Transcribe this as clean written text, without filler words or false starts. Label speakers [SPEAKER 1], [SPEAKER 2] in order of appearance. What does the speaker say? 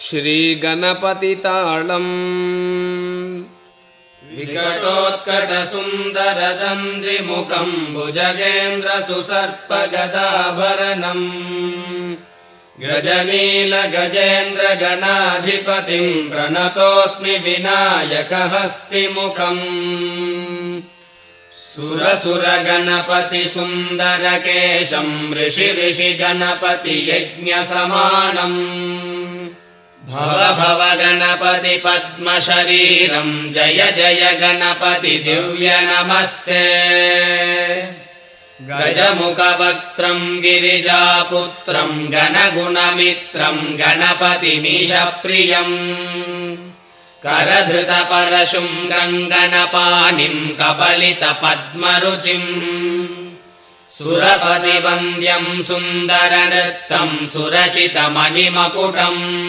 [SPEAKER 1] श्रीगणपतिताळम्
[SPEAKER 2] विकटोत्कटसुन्दरदन्दिमुखम् भुजगेन्द्रसुसर्पगदाभरणम् गजनीलगजेन्द्रगणाधिपतिम् प्रणतोऽस्मि विनायकहस्तिमुखम् सुरसुरगणपतिसुन्दरकेशम् ऋषिगणपतियज्ञसमानम् भव भव गणपति पद्मशरीरम् जय जय गणपति दिव्य नमस्ते गजमुखवक्त्रम् गिरिजापुत्रम् गणगुणमित्रम् गणपतिमीशप्रियम् करधृतपरशुम् गङ्गणपाणिम् कबलितपद्मरुचिम् सुरपतिवन्द्यम् सुन्दरनृत्तम् सुरचितमणिमकुटम्